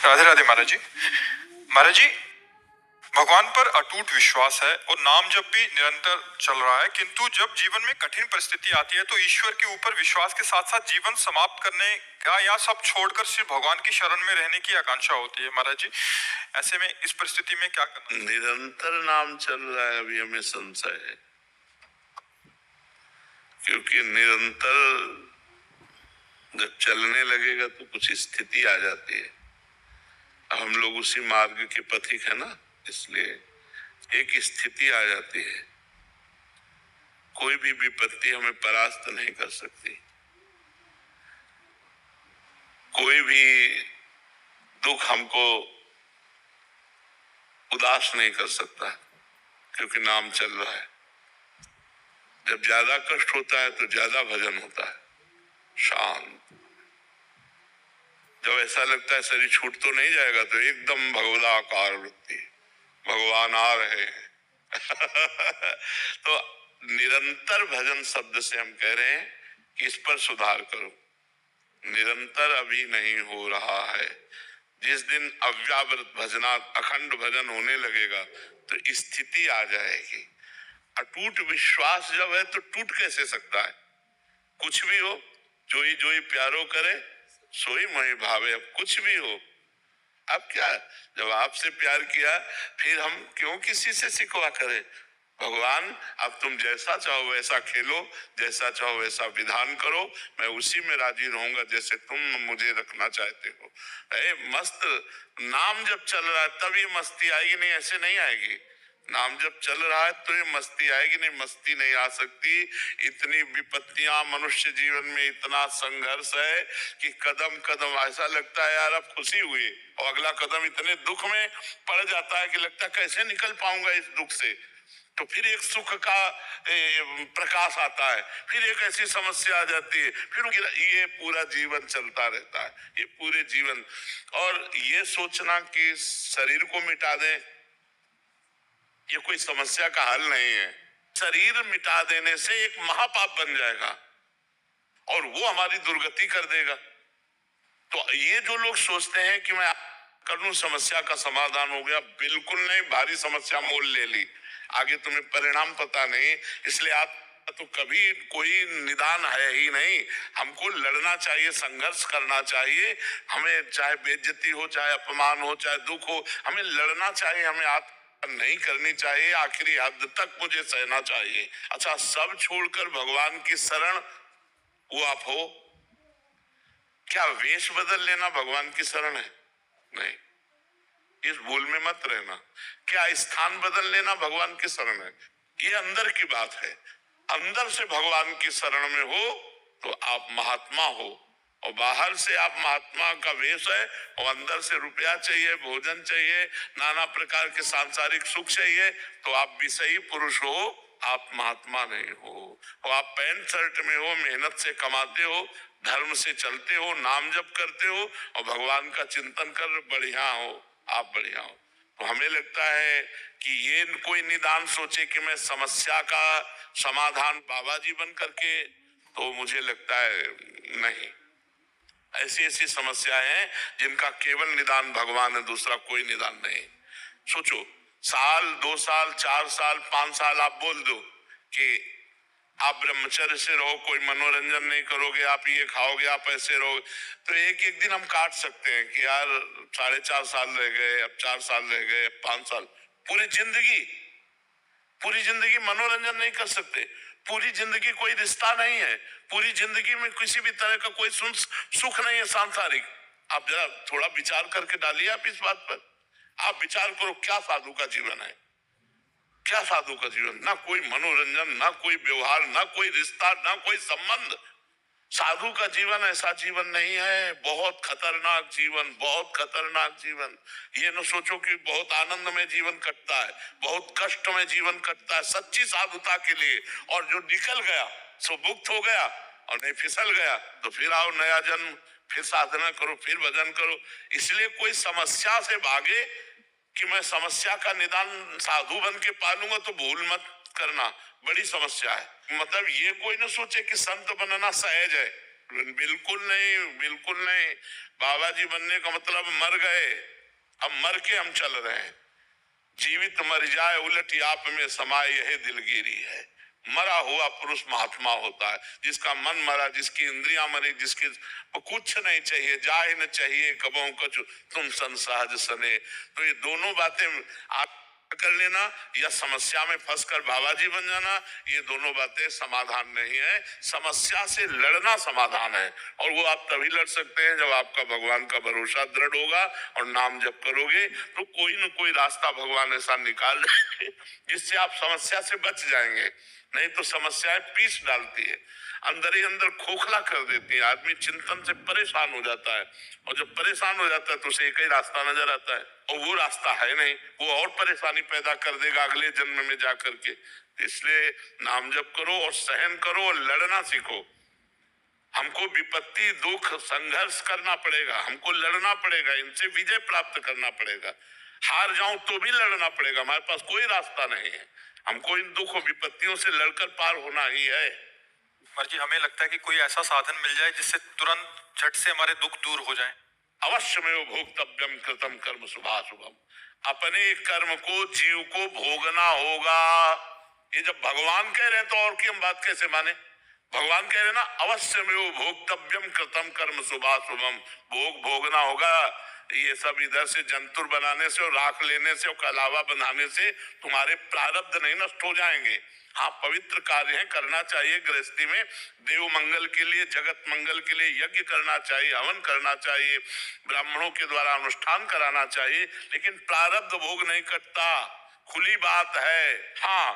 राधे राधे महाराज जी। महाराज जी, भगवान पर अटूट विश्वास है और नाम जब भी निरंतर चल रहा है, किंतु जब जीवन में कठिन परिस्थिति आती है तो ईश्वर के ऊपर विश्वास के साथ साथ जीवन समाप्त करने का या सब छोड़कर सिर्फ भगवान की शरण में रहने की आकांक्षा होती है। महाराज जी, ऐसे में इस परिस्थिति में क्या करना? निरंतर नाम चल रहा है, अभी हमें संशय है, क्योंकि निरंतर जब चलने लगेगा तो कुछ स्थिति आ जाती है। हम लोग उसी मार्ग के पथिक है ना, इसलिए एक स्थिति आ जाती है। कोई भी विपत्ति हमें परास्त नहीं कर सकती, कोई भी दुख हमको उदास नहीं कर सकता, क्योंकि नाम चल रहा है। जब ज्यादा कष्ट होता है तो ज्यादा भजन होता है, शांत। जब ऐसा लगता है शरीर छूट तो नहीं जाएगा तो एकदम भगवदाकार वृत्ति, भगवान आ रहे हैं। तो निरंतर भजन शब्द से हम कह रहे हैं कि इस पर सुधार करो। निरंतर अभी नहीं हो रहा है। जिस दिन अव्यावृत भजना, अखंड भजन होने लगेगा तो स्थिति आ जाएगी। अटूट विश्वास जब है तो टूट कैसे सकता है? कुछ भी हो, जोई जोई प्यारो करे सोई मोहि भावे। अब कुछ भी हो, अब क्या, जब आपसे प्यार किया फिर हम क्यों किसी से शिकवा करें? भगवान, अब तुम जैसा चाहो वैसा खेलो, जैसा चाहो वैसा विधान करो, मैं उसी में राजी रहूंगा जैसे तुम मुझे रखना चाहते हो। मस्त नाम जब चल रहा है तब ये मस्ती आएगी, नहीं ऐसे नहीं आएगी। नाम जब चल रहा है तो ये मस्ती आएगी, नहीं मस्ती नहीं आ सकती। इतनी विपत्तियां मनुष्य जीवन में, इतना संघर्ष है कि कदम कदम ऐसा लगता है यार अब खुशी हुई, और अगला कदम इतने दुख में पड़ जाता है कि लगता है कैसे निकल पाऊंगा इस दुख से। तो फिर एक सुख का प्रकाश आता है, फिर एक ऐसी समस्या आ जाती है, फिर ये पूरा जीवन चलता रहता है, ये पूरे जीवन। और ये सोचना कि शरीर को मिटा दें, ये कोई समस्या का हल नहीं है। शरीर मिटा देने से एक महापाप बन जाएगा और वो हमारी दुर्गति कर देगा। तो ये जो लोग सोचते हैं कि मैं कर लूं समस्या का समाधान हो गया, बिल्कुल नहीं। भारी समस्या मोल ले ली, आगे तुम्हें परिणाम पता नहीं, इसलिए आप तो कभी कोई निदान है ही नहीं। हमको लड़ना चाहिए, संघर्ष करना चाहिए। हमें चाहे बेइज्जती हो, चाहे अपमान हो, चाहे दुख हो, हमें लड़ना चाहिए, हमें नहीं करनी चाहिए। आखिरी हद तक मुझे सहना चाहिए। अच्छा, सब छोड़कर भगवान की शरण वो आप हो, क्या वेश बदल लेना भगवान की शरण है? नहीं, इस भूल में मत रहना। क्या स्थान बदल लेना भगवान की शरण है? ये अंदर की बात है। अंदर से भगवान की शरण में हो तो आप महात्मा हो, और बाहर से आप महात्मा का वेश है और अंदर से रुपया चाहिए, भोजन चाहिए, नाना प्रकार के सांसारिक सुख चाहिए, तो आप विषयी पुरुष हो, आप महात्मा नहीं हो। और आप पैंट शर्ट में हो, मेहनत से कमाते हो, धर्म से चलते हो, नाम जप करते हो और भगवान का चिंतन कर बढ़िया हो, आप बढ़िया हो। तो हमें लगता है कि ये कोई निदान सोचे कि मैं समस्या का समाधान बाबा जी बन करके, तो मुझे लगता है नहीं। ऐसी ऐसी समस्याएं हैं जिनका केवल निदान भगवान है, दूसरा कोई निदान नहीं। सोचो, साल 2 साल 4 साल 5 साल आप बोल दो कि आप ब्रह्मचर्य से रहो, कोई मनोरंजन नहीं करोगे, आप ये खाओगे, आप ऐसे रहोगे, तो एक एक दिन हम काट सकते हैं कि यार 4.5 साल रह गए, अब 4 साल रह गए, 5 साल। पूरी जिंदगी मनोरंजन नहीं कर सकते, पूरी जिंदगी कोई रिश्ता नहीं है, पूरी जिंदगी में किसी भी तरह का कोई सुख नहीं है सांसारिक। आप जरा थोड़ा विचार करके डालिए आप इस बात पर। आप विचार करो, क्या साधु का जीवन है? क्या साधु का जीवन? ना कोई मनोरंजन, ना कोई व्यवहार, ना कोई रिश्ता, ना कोई संबंध। साधु का जीवन ऐसा जीवन नहीं है। बहुत खतरनाक जीवन, बहुत खतरनाक जीवन। ये न सोचो कि बहुत आनंद में जीवन कटता है, बहुत कष्ट में जीवन कटता है सच्ची साधुता के लिए। और जो निकल गया सो मुक्त हो गया, और नहीं फिसल गया तो फिर आओ नया जन्म, फिर साधना करो, फिर भजन करो। इसलिए कोई समस्या से भागे कि मैं समस्या का निदान साधु बन के पालूंगा, तो भूल मत करना, बड़ी समस्या है। मतलब ये कोई न सोचे कि संत बनना सहज है। बिल्कुल नहीं, बिल्कुल नहीं। बाबा जी बनने का मतलब मर गए, अब मर के हम चल रहे हैं। जीवित मर जाए उलट आप में समाये यही दिलगिरी है। मरा हुआ पुरुष महात्मा होता है, जिसका मन मरा, जिसकी इंद्रियां मरी, जिसकी कुछ नहीं चाहिए, जाए न चाहिए कबहू कछु तुम संसाज सने। तो ये दोनों बातें आप कर लेना या समस्या में फंसकर बाबा जी बन जाना, ये दोनों बातें समाधान नहीं है। समस्या से लड़ना समाधान है, और वो आप तभी लड़ सकते हैं जब आपका भगवान का भरोसा दृढ़ होगा और नाम जप करोगे तो कोई न कोई रास्ता भगवान ऐसा निकाल देंगे जिससे आप समस्या से बच जाएंगे। नहीं तो समस्याएं पीस डालती है, अंदर ही अंदर खोखला कर देती है, आदमी चिंतन से परेशान हो जाता है, और जब परेशान हो जाता है तो उसे एक ही रास्ता नजर आता है, और वो रास्ता है नहीं, वो और परेशानी पैदा कर देगा अगले जन्म में जा करके। इसलिए नाम जप करो और सहन करो और लड़ना सीखो। हमको विपत्ति दुख संघर्ष करना पड़ेगा, हमको लड़ना पड़ेगा, इनसे विजय प्राप्त करना पड़ेगा। हार जाऊं तो भी लड़ना पड़ेगा, हमारे पास कोई रास्ता नहीं है, हमको इन दुख और विपत्तियों से लड़कर पार होना ही है। जी हमें लगता है कि कोई ऐसा साधन मिल जाए जिससे तुरंत झट से हमारे दुख दूर हो जाएं। अवश्य में भोक्तव्यम कृतम कर्म शुभाशुभम, अपने कर्म को जीव को भोगना होगा। ये जब भगवान कह रहे हैं तो और की हम बात कैसे माने। भगवान कह रहे हैं ना, अवश्य में भोक्तव्यम कृतम कर्म शुभाशुभम, भोग भोगना होगा। ये सब इधर से जंतुर बनाने से और राख लेने से और कलावा बनाने से तुम्हारे प्रारब्ध नहीं नष्ट हो जाएंगे। हाँ, पवित्र कार्य है, करना चाहिए गृहस्थी में, देव मंगल के लिए जगत मंगल के लिए यज्ञ करना चाहिए, हवन करना चाहिए, ब्राह्मणों के द्वारा अनुष्ठान कराना चाहिए, लेकिन प्रारब्ध भोग नहीं कटता, खुली बात है। हाँ,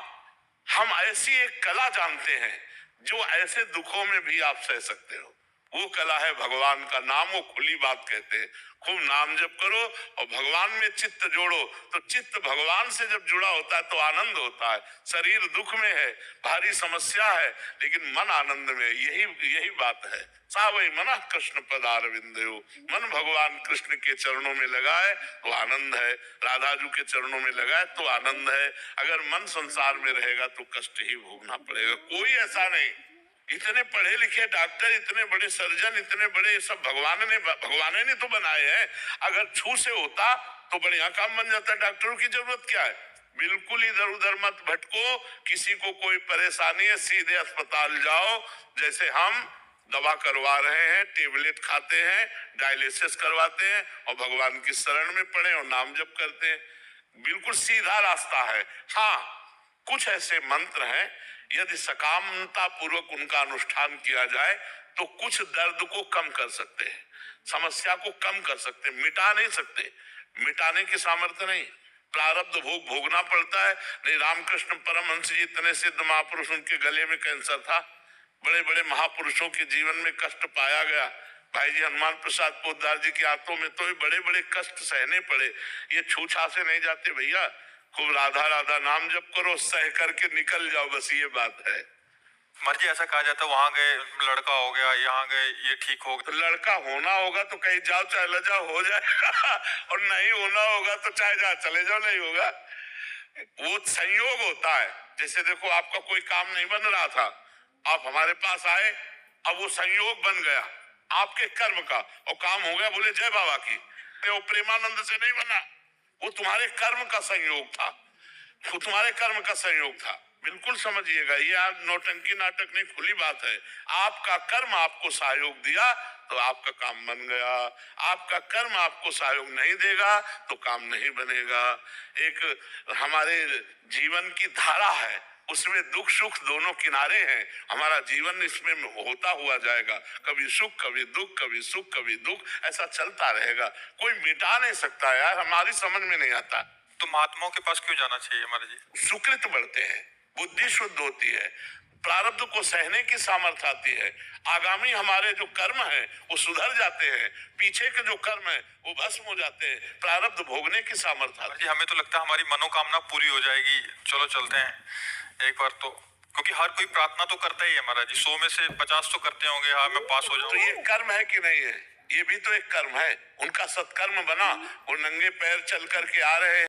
हम ऐसी एक कला जानते हैं जो ऐसे दुखों में भी आप सह सकते हो, वो कला है भगवान का नाम, वो खुली बात कहते हैं। खूब नाम जप करो और भगवान में चित्त जोड़ो, तो चित्त भगवान से जब जुड़ा होता है तो आनंद होता है। शरीर दुख में है, भारी समस्या है, लेकिन मन आनंद में, यही बात है। सावई मना कृष्ण पदारविंदो, मन भगवान कृष्ण के चरणों में लगाए तो आनंद है, राधा जी के चरणों में लगाए तो आनंद है। अगर मन संसार में रहेगा तो कष्ट ही भोगना पड़ेगा। कोई ऐसा नहीं, इतने पढ़े लिखे डॉक्टर, इतने बड़े सर्जन, इतने बड़े सब भगवान ने तो बनाए हैं। अगर छू से होता तो बढ़िया काम बन जाता। डॉक्टरों की जरूरत क्या है, बिल्कुल इधर उधर मत भटको, किसी को कोई परेशानी है सीधे अस्पताल जाओ, जैसे हम दवा करवा रहे हैं, टेबलेट खाते हैं, डायलिसिस करवाते हैं और भगवान की शरण में पड़े और नाम जप करते हैं। बिल्कुल सीधा रास्ता है। हाँ, कुछ ऐसे मंत्र हैं, यदि सकामता पूर्वक उनका अनुष्ठान किया जाए तो कुछ दर्द को कम कर सकते हैं, समस्या को कम कर सकते हैं, मिटा नहीं सकते, मिटाने की सामर्थ्य नहीं, प्रारब्ध भोग भोगना पड़ता है। नहीं, रामकृष्ण परमहंस जी इतने सिद्ध महापुरुष, उनके गले में कैंसर था, बड़े बड़े महापुरुषों के जीवन में कष्ट पाया गया। भाई जी हनुमान प्रसाद पोद्दार जी के हाथों में तो बड़े बड़े कष्ट सहने पड़े। ये छूछा से नहीं जाते भैया, खूब राधा राधा नाम जप करो, सह करके निकल जाओ, बस ये बात है। जी ऐसा कहा जाता है वहां गए लड़का हो गया, यहाँ गए ये ठीक हो गया। तो लड़का होना होगा तो कहीं जाओ चाहे ल जाओ हो जाए और नहीं होना होगा तो चाहे जहाँ चले जाओ नहीं होगा। वो संयोग होता है। जैसे देखो, आपका कोई काम नहीं बन रहा था, आप हमारे पास आए, अब वो संयोग बन गया आपके कर्म का और काम हो गया। बोले जय बाबा की, वो प्रेमानंद से नहीं बना, वो तुम्हारे कर्म का संयोग था, वो तुम्हारे कर्म का संयोग था। बिल्कुल समझिएगा, ये आप नौटंकी नाटक नहीं, खुली बात है। आपका कर्म आपको सहयोग दिया तो आपका काम बन गया, आपका कर्म आपको सहयोग नहीं देगा तो काम नहीं बनेगा। एक हमारे जीवन की धारा है, उसमें दुख सुख दोनों किनारे हैं। हमारा जीवन इसमें होता हुआ जाएगा, कभी सुख कभी दुख, कभी सुख कभी दुख, ऐसा चलता रहेगा। कोई मिटा नहीं सकता यार, हमारी समझ में नहीं आता। तो महात्माओं के पास क्यों जाना चाहिए महाराज जी? सुकृत बढ़ते हैं, बुद्धि शुद्ध होती है, प्रारब्ध को सहने की सामर्थ्य आती है, आगामी हमारे जो कर्म है वो सुधर जाते हैं, पीछे के जो कर्म है वो भस्म हो जाते हैं, प्रारब्ध भोगने की सामर्थ्य आती है। हमें तो लगता है हमारी मनोकामना पूरी हो जाएगी, चलो चलते हैं एक बार तो, क्योंकि हर कोई प्रार्थना तो करता ही है महाराज जी, 100 में से 50 तो करते होंगे हाँ मैं पास हो जाऊं। तो ये कर्म है कि नहीं है? ये भी तो एक कर्म है। उनका सत्कर्म बना, वो नंगे पैर चल करके आ रहे हैं।